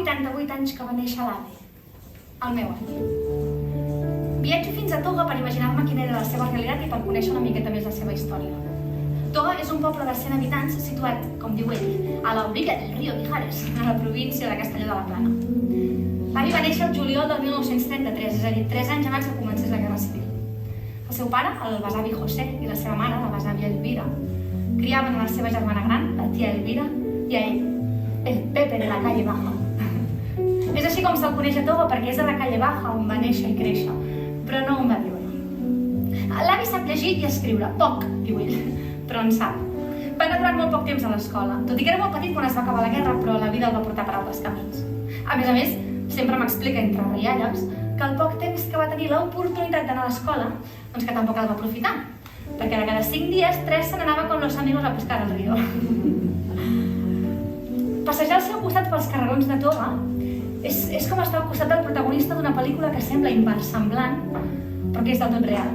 88 anys que va néixer l'avi, el meu avi. Viatjo fins a Toga per imaginar-me quina era la seva realitat i per conèixer una miqueta més la seva història. Toga és un poble de 100 habitants situat, com diu ell, a l'orilla del riu Mijares, a la província de Castelló de la Plana. L'avi va néixer el juliol del 1933, és a dir, 3 anys abans que comencés la Guerra Civil. El seu pare, el besavi José, i la seva mare, la besàvia Elvira, criaven a la seva germana gran, la tia Elvira, i a ell, el Pepe de la calle Baja. És així com se'l coneix a Toga perquè és a la calle Baja on va néixer i créixer, però no on va viure. L'avi sap llegir i escriure, poc, diu ell, però en sap. Va anar durant molt poc temps a l'escola, tot i que era molt petit quan es va acabar la guerra, però la vida el va portar per altres camins. A més, sempre m'explica entre rialles que el poc temps que va tenir l'oportunitat d'anar a l'escola, doncs que tampoc el va aprofitar, perquè de cada 5 dies 3 se n'anava con los amigos a pescar al río. Passejar al seu costat pels carrerons de Toga és com estar al costat del protagonista d'una pel·lícula que sembla inversemblant, però que és del tot real.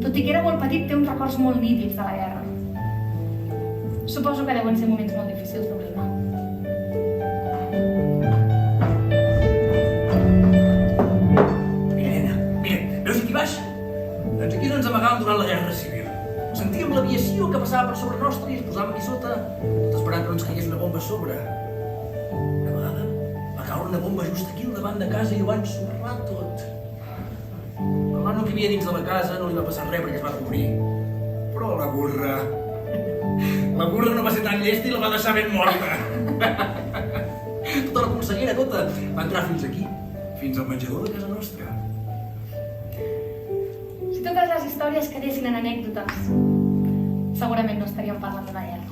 Tot i que era molt petit, té uns records molt nítids de la guerra. Suposo que deuen ser moments molt difícils d'oblidar. Doncs aquí no ens amagàvem durant la Guerra Civil. Sentíem l'aviació que passava per sobre nostre i ens posàvem aquí sota, tot esperant que no ens caigués una bomba a sobre. Una vegada va caure una bomba just aquí al davant de casa i ho va ensorrar tot. El nano que hi havia dins de la casa no li va passar res perquè es va cobrir. Però la burra no va ser tan llesta i la va deixar ben morta. Tota la polseguera, tota, va entrar fins aquí, fins al menjador de casa nostra. Si totes les històries quedessin en anècdotes, segurament no estaríem parlant d'una guerra.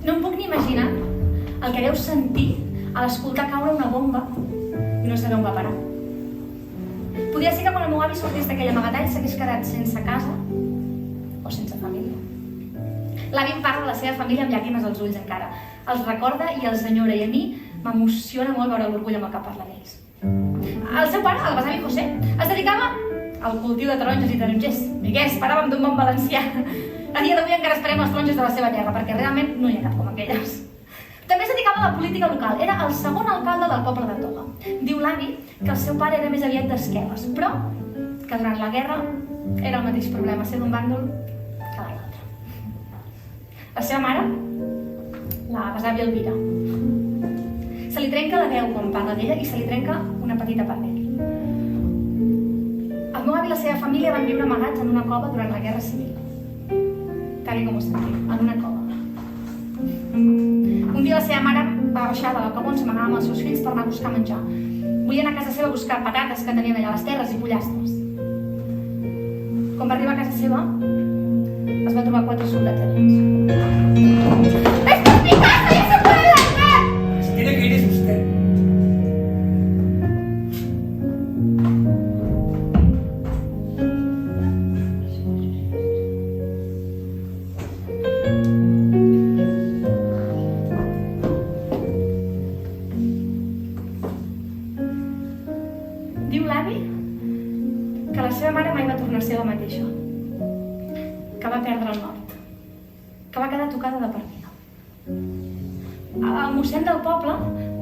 No em puc ni imaginar el que deu sentir a l'escoltar caure una bomba i no saber on va parar. Podria ser que quan el meu avi sortís d'aquell amagatall s'hagués quedat sense casa o sense família. L'avi em parla de la seva família amb llàgrimes als ulls encara. Els recorda i els enyora i a mi m'emociona molt veure l'orgull amb el que parla d'ells. El seu pare, el besavi José, es dedicava al cultiu de taronges i tarongers. I què, esperàvem d'un bon valencià. A dia d'avui encara esperem les taronges de la seva terra, perquè realment no hi ha cap com aquelles. També es dedicava a la política local. Era el segon alcalde del poble de Toga. Diu l'avi que el seu pare era més aviat d'esquerres, però que durant la guerra era el mateix problema, ser d'un bàndol que de l'altre. La seva mare, la besàvia Elvira, se li trenca la veu quan parla d'ella i se li trenca una petita part d'ell. El meu avi i la seva família van viure amagats en una cova durant la Guerra Civil. Tal com ho sentim, en una cova. Un dia la seva mare va baixar de la cova on s'amagava amb els seus fills per anar a buscar menjar. Volien anar a casa seva a buscar patates que tenien allà a les terres i pollastres. Quan va arribar a casa seva, es va trobar 4 soldats allà. ¡Esto es mi casa! ¡Ya se puede largar! Tiene que ir es usted. Diu l'avi que la seva mare mai va tornar a ser la mateixa, que va perdre el nord, que va quedar tocada de per vida. El mossèn del poble,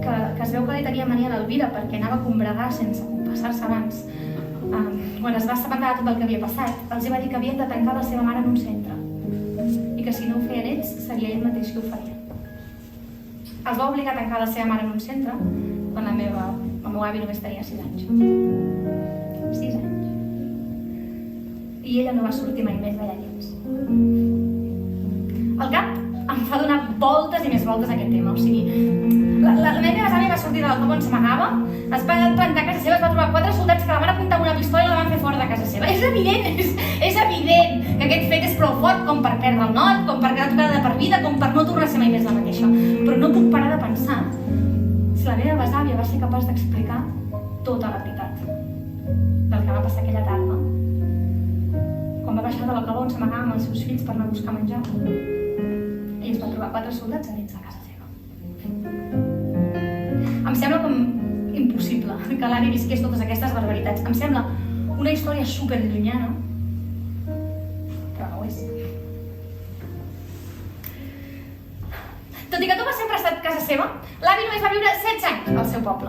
que es veu que li tenia mania a l'Elvira perquè anava a combregar sense confessar-se abans, quan es va assabentar de tot el que havia passat, els va dir que havien de tancar la seva mare en un centre i que si no ho feien ells, seria ell mateix qui ho faria. Els va obligar a tancar la seva mare en un centre quan el meu avi només tenia 6 anys. 6 anys. I ella no va sortir mai més d'allà dins. El cap em fa donar voltes i més voltes a aquest tema. O sigui, la meva besàvia va sortir de la cova on s'amagava, es va plantar a casa seva, es va trobar 4 soldats que la van apuntar amb una pistola i la van fer fora de casa seva. És evident que aquest fet és prou fort com per perdre el nord, com per quedar tocada de per vida, com per no tornar a ser mai més la mateixa. Però no puc parar de pensar si la meva besàvia va ser capaç d'explicar tota la veritat del que va passar aquella tarda. Quan va baixar de la cova on s'amagava amb els seus fills per anar a buscar menjar, ell es va trobar 4 soldats a dins de casa seva. Em sembla com impossible que l'avi visqués totes aquestes barbaritats. Em sembla una història superllunyana, però no ho és. Tot i que Toga sempre ha estat casa seva, l'avi només va viure 16 anys al seu poble.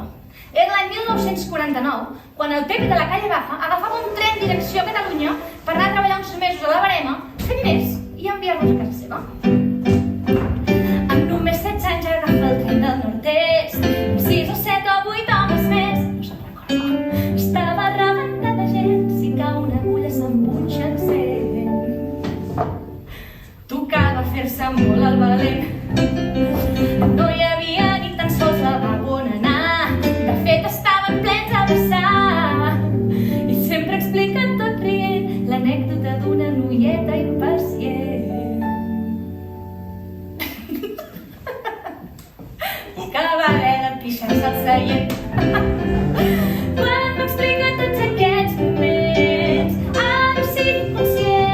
Era l'any 1949, quan el Pepe de la calle Baja agafava un tren direcció a Catalunya per anar a treballar uns mesos a la Verema, fer diners i enviar-los a casa seva. Amb només 16 anys agafa el tren del nord-est, 6 o 7 o 8 homes més, no se'n recorda. Estava rebentat de gent, si cau una agulla s'empunxa en cent. Tocava fer-se molt el valent, no hi havia ni tan sols lavabo on anar, de fet estaven plens a vessar. I sempre expliquen tot rient l'anècdota d'una noieta impacient que va haver de pixar-se al seient. Quan m'explica tots aquests moments, ara sigui conscient.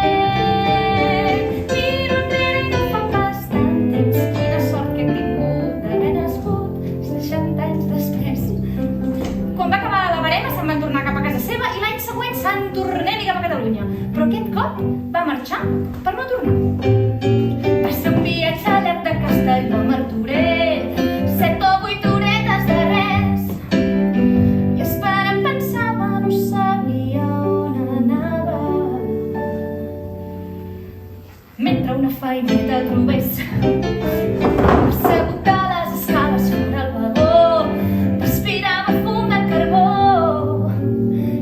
Miro enrere i no fa pas tant temps, quina sort que he tingut d'haver nascut 60 anys després. Quan va acabar la Verema se'n van tornar cap a casa seva i l'any següent se'n tornem-hi cap a Catalunya. Però aquest cop va marxar per no tornar. Va ser un viatge llarg de Castelló a Martorell, 7 o 8 horetes de res. I esperant pensava, no sabia on anava. Mentre una feineta trobés, assegut a les escales fora el vagó, respirava fum de carbó.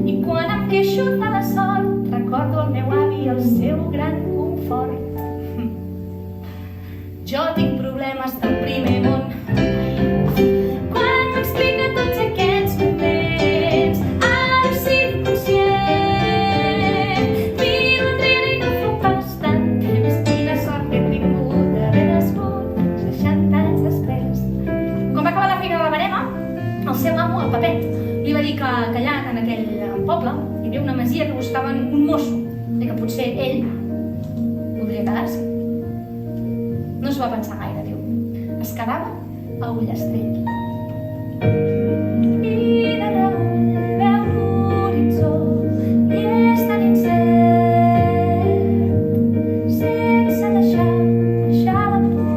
I quan em queixo de la sort, recordo el meu avi i el seu gran confort. Jo tinc problemes del primer món. Quan m'explica tots aquests moments, ara sigui conscient. Miro enrere i no fa pas tant temps, quina sort que he tingut d'haver nascut 60 anys després. Quan va acabar la feina de la Verema, el seu amo, el Pepet, li va dir que allà, en aquell poble, hi havia una masia que buscaven un mosso i que potser ell podria quedar-s'hi. No s'ho va pensar gaire, diu. Es quedava a Ullastrell. I de reüll veu l'horitzó i és tan incert, sense deixar la por.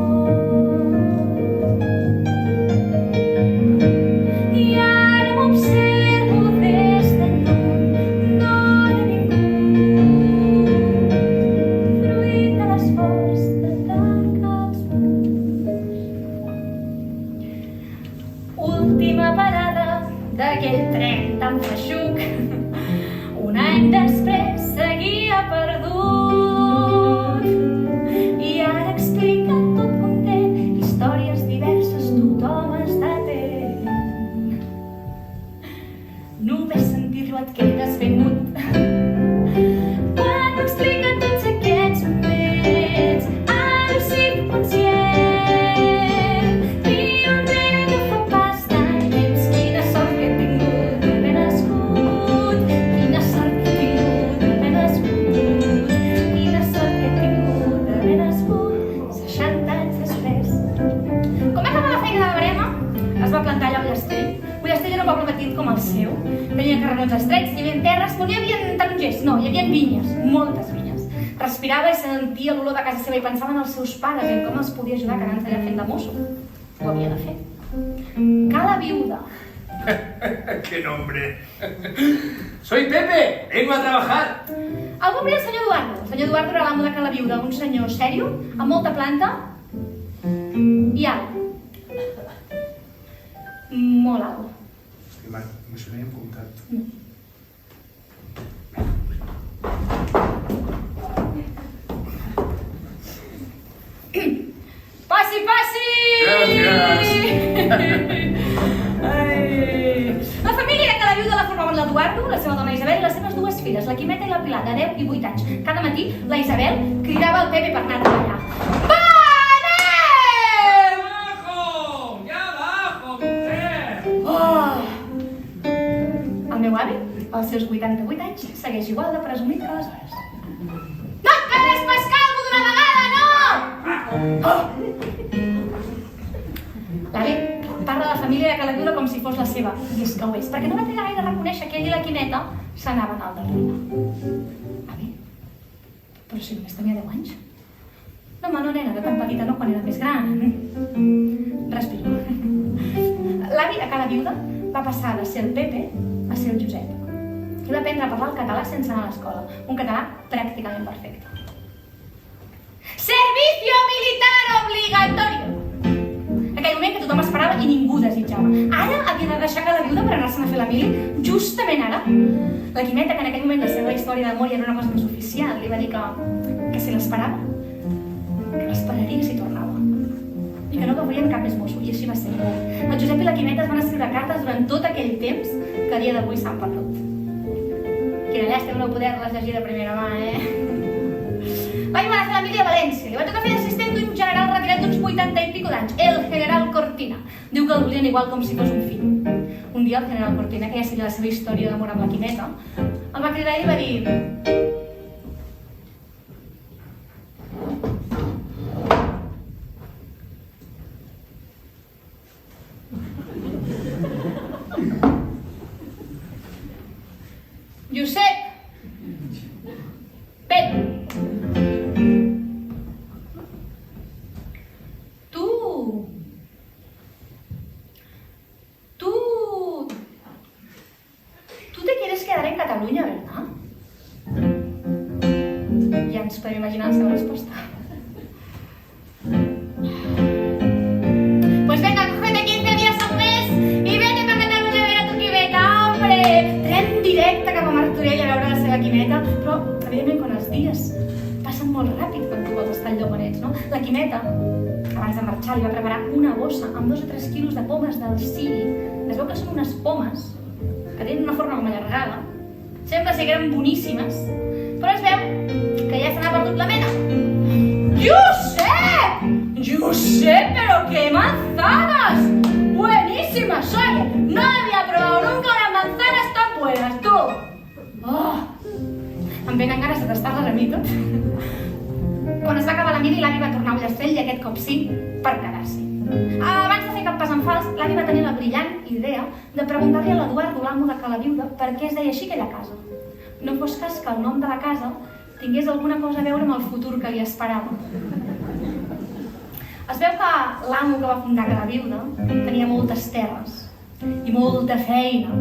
I ara m'observo des de lluny, no n'he vingut, fruit de l'esforç de tants última parada d'aquell tren tan feixuc. Un any després seguia perdut i ara explica tot content, històries diverses tothom està atent. Només sentir-lo et quedes ben mut. Quan m'explica tots aquests moments, ara sigui conscient. Com el seu, tenia carrerons estrets, hi havia terres, però no hi havia tarongers, no, hi havia vinyes, moltes vinyes. Respirava i sentia l'olor de casa seva i pensava en els seus pares i en com els podia ajudar quedant-se allà fent de mosso. Ho havia de fer. Cala viuda. ¡Qué nombre! ¡Soy Pepe! ¡Vengo a trabajar! El va obrir el senyor Eduardo. El senyor Eduardo era l'amo de Cala viuda, un senyor sèrio, amb molta planta i alt. Molt alt. M'això no hi hem comptat. Passi, passi! Gràcies! La família de Cala viuda la formaven l'Eduardo, la seva dona Isabel i les seves dues filles, la Quimeta i la Pilar, de 10 i 8 anys. Cada matí la Isabel cridava al Pepe per anar a treballar. El meu avi, als seus 88 anys, segueix igual de presumit que aleshores. No et quedes pescar algú d'una vegada, no! L'avi parla de la família de Cala viuda com si fos la seva, i és que ho és, perquè no va trigar gaire a reconèixer que ell i la Quimeta s'anaven al darrere. Avi, però si només tenia 10 anys. No, no, nena, de tan petita no, quan era més gran. Respiro. L'avi, a cada viuda, va passar de ser el Pepe a ser el Josep. I va aprendre a parlar el català sense anar a l'escola. Un català pràcticament perfecte. Servicio militar obligatorio! Aquell moment que tothom esperava i ningú desitjava. Ara havia de deixar cada viuda per anar-se'n a fer la mili, justament ara. La Quimeta, que en aquell moment la seva història d'amor ja era una cosa més oficial, li va dir que si l'esperava, que l'esperaria si tornava. I que no veurien cap més mosso, i així va ser. El Josep i la Quimeta es van escriure cartes durant tot aquell temps que a dia d'avui s'han perdut. Quina llàstima no poder-les llegir de primera mà, L'any va anar a fer la mili a València, li va tocar fer d'assistent d'un general retirat d'uns 80 i pico d'anys, el general Cortina. Diu que el volien igual com si fos un fill. Un dia el general Cortina, que ja sabia la seva història d'amor amb la Quimeta, el va cridar i li va dir: Josep, ven. Tú te quieres quedar en Cataluña, ¿verdad? Ja ens podem imaginar la seva resposta. Pues venga, cógete 15 días al mes y vete para Cataluña a ver a tu Quimeta, hombre! Tren directe cap a Martorell a veure la seva Quimeta, però, evidentment, quan els dies passen molt ràpid quan tu vols estar al lloc on ets, no? La Quimeta, abans de marxar, li va preparar una bossa amb 2 o 3 quilos de pomes del ciri. Es veu que són unes pomes que tenen una forma com allargada. Sembla ser que eren boníssimes, però es veu que ja se n'ha perdut la mena. ¡Josep! ¡Josep, pero qué manzanas! ¡Buenísimas! Oye, no había probado nunca unas manzanas tan buenas, tú. Oh, em venen ganes de tastar-les a mi tot. Quan es va acabar la mili, l'avi va tornar a Ullastrell i aquest cop sí, per quedar-s'hi. Abans de fer cap pas en fals, l'avi va tenir la brillant idea de preguntar-li a l'Eduardo, l'amo de Cala Viuda, per què es deia així aquella casa. No fos cas que el nom de la casa tingués alguna cosa a veure amb el futur que li esperava. Es veu que l'amo que va fundar Cala Viuda tenia moltes terres i molta feina.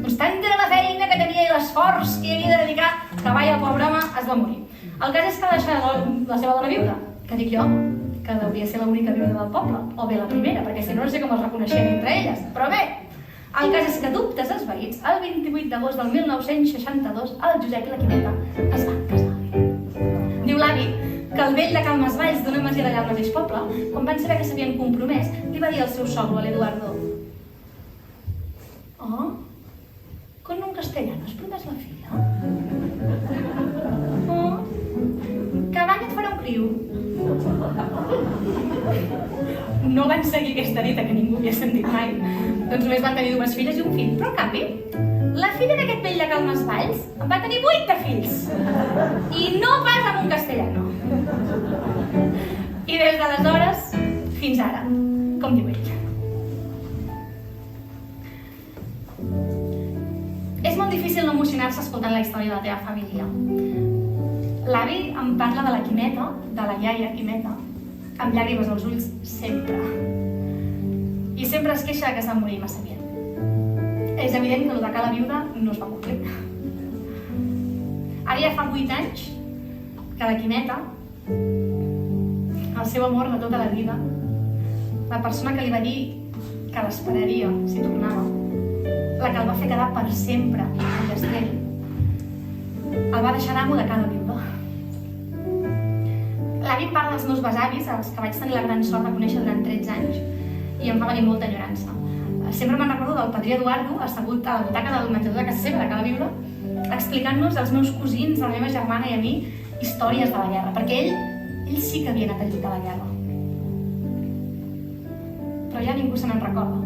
Doncs tanta era la feina que tenia i l'esforç que hi havia de dedicar que vai, el pobre home es va morir. El cas és que va deixar la seva dona viuda, que dic jo, que hauria de ser l'única viuda del poble, o bé la primera, perquè si no, no sé com es reconeixien entre elles. Però bé, el cas és que dubtes esvaïts, el 28 d'agost del 1962, el Josep i la Quimeta es van casar. Diu l'avi que el vell de Calmasvalls, d'una masia d'allà al mateix poble, quan van saber que s'havien compromès, li va dir al seu sogro, a l'Eduardo: «Oh, con un castellano has promes la filla? Oh, cada any et farà un criu». No van seguir aquesta dita que ningú havia sentit mai, doncs només van tenir 2 filles i un fill. Però, en canvi, la filla d'aquest vell de Calmasvalls va tenir 8 de fills. I no pas amb un castellano. I des d'aleshores fins ara, com diu ell. És molt difícil no emocionar-se escoltant la història de la teva família. L'avi em parla de la Quimeta, de la iaia Quimeta, amb llàgrimes als ulls sempre. I sempre es queixa que s'ha morir massa aviat. És evident que el de Cala Viuda no es va complir. Ara ja fa 8 anys que la Quimeta, el seu amor de tota la vida, la persona que li va dir que l'esperaria si tornava, la que el va fer quedar per sempre a Ullastrell, el va deixar d'amo de Cala Viuda. L'avi em parla dels meus besavis, els que vaig tenir la gran sort de conèixer durant 13 anys, i em fa venir molta enyorança. Sempre me'n recordo del padrí Eduardo, assegut a la butaca del menjador de casa seva, de Cala Viuda, explicant-nos als meus cosins, a la meva germana i a mi, històries de la guerra, perquè ell sí que havia anat a lluitar a la guerra. Però ja ningú se n'en recorda.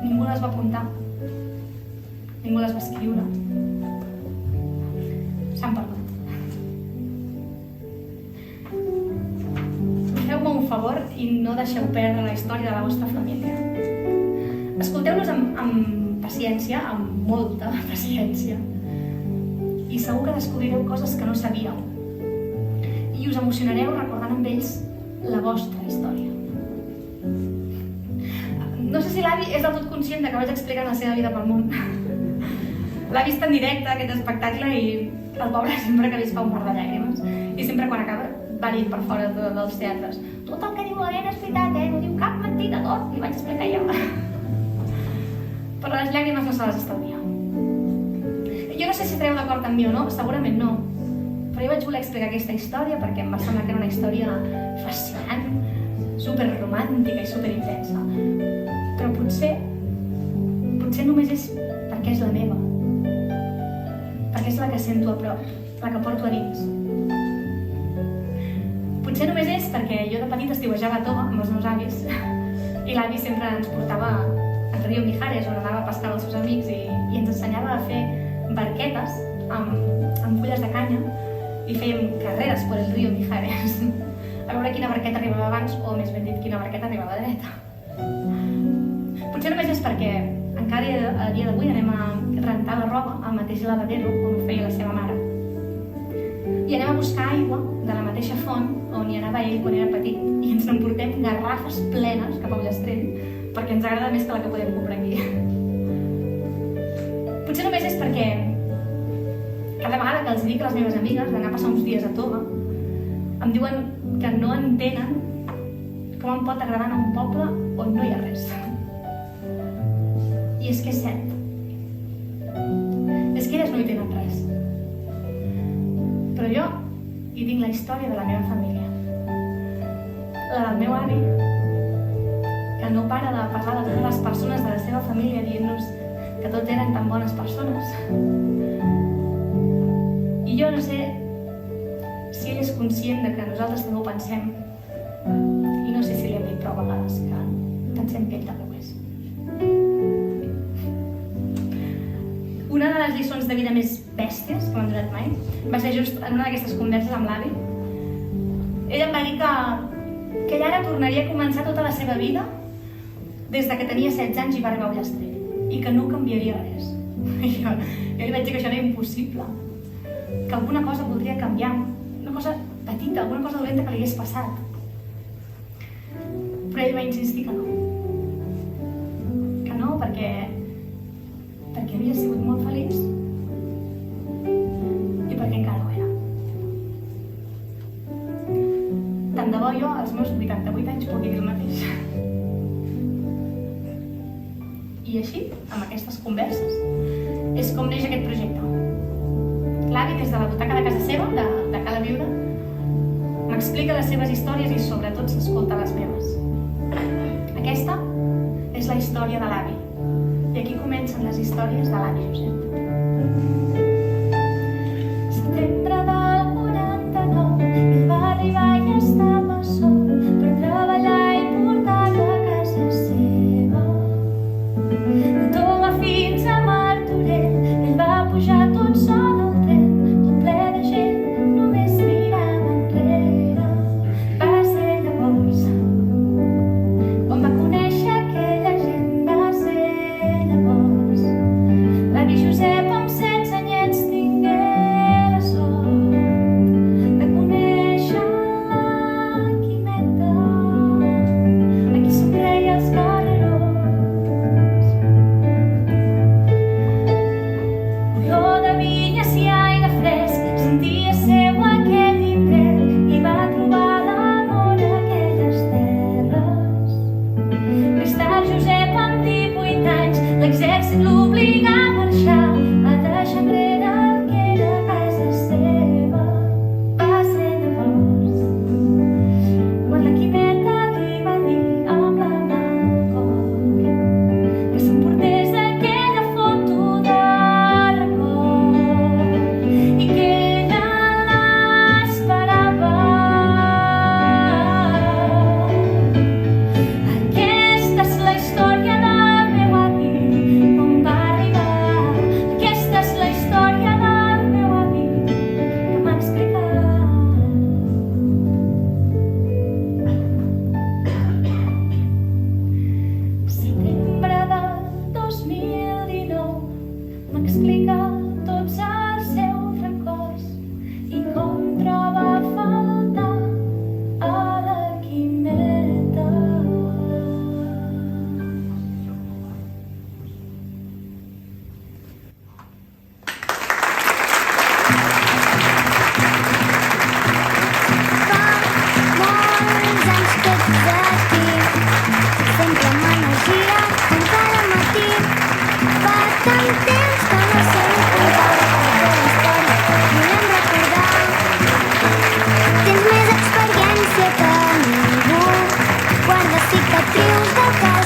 Ningú les va apuntar. Ningú les va escriure. S'han perdut. Feu-me un favor i no deixeu perdre la història de la vostra família. Escolteu-los amb paciència, amb molta paciència, i segur que descobrireu coses que no sabíeu. I i us emocionareu recordant amb ells la vostra història. No sé si l'avi és del tot conscient que vaig explicant la seva vida pel món. L'ha vist en directe, aquest espectacle, i el pobre sempre que li es fa un mar de llàgrimes. I sempre quan acaba va dir per fora dels teatres: tot el que diu la nena és veritat, no diu cap mentida, tot, li vaig explicar jo. Però les llàgrimes no se les estalvia. Jo no sé si estareu d'acord amb mi o no, segurament no. Però jo vaig voler explicar aquesta història perquè em va semblar que era una història fascinant, superromàntica i superintensa. Però potser només és perquè és la meva. Perquè és la que sento a prop, la que porto a dins. Potser només és perquè jo de petit estiuejava a Toga amb els meus avis i l'avi sempre ens portava al riu Mijares, on anava a pescar amb els seus amics i ens ensenyava a fer barquetes amb fulles de canya i fèiem carreres per el riu Mijares a veure quina barqueta arribava abans, o més ben dit, quina barqueta arribava dreta. Potser només és perquè encara a dia d'avui anem a rentar la roba al mateix lavadero on ho feia la seva mare. I anem a buscar aigua de la mateixa font on hi anava ell quan era petit i ens n'emportem garrafes plenes cap a Ullastrell perquè ens agrada més que la que podem comprar aquí. Potser només és perquè cada vegada que els dic a les meves amigues d'anar a passar uns dies a Toga em diuen que no entenen com em pot agradar anar a un poble on no hi ha res. I és que és cert. És que elles no hi tenen res. Però jo hi tinc la història de la meva família. La del meu avi, que no para de parlar de totes les persones de la seva família dient-nos que tots eren tan bones persones. I jo no sé si ell és conscient de que nosaltres també ho pensem, i no sé si li hem dit prou vegades que pensem que ell també ho és. Una de les lliçons de vida més bèsties que m'han donat mai va ser just en una d'aquestes converses amb l'avi. Ell em va dir que ell ara tornaria a començar tota la seva vida des de que tenia 16 anys i va arribar a Ullastrell i que no canviaria res. Jo li vaig dir que això era impossible, que alguna cosa voldria canviar, una cosa petita, alguna cosa dolenta que li hagués passat. Però ell va insistir que no. Que no, perquè havia sigut molt feliç i perquè encara ho era. Tant de bo jo, als meus 88 anys, pugui dir el mateix. I així, amb aquestes converses, és com neix aquest projecte. L'avi, des de la butaca de casa seva, de Cala Viure, m'explica les seves històries i sobretot s'escolta les meves. Aquesta és la història de l'avi. I aquí comencen les històries de l'avi Josep. Setembre del 49, ell va arribar i estava sol per treballar i portar-lo a casa seva. De Toga fins a Martorell, ell va pujar tot sol al tren, tot ple de gent, només mirant enrere. Va ser llavors quan va conèixer aquella gent, va ser llavors. L'avi Josep amb 16 anyets tingué la sort cicatrius del calor.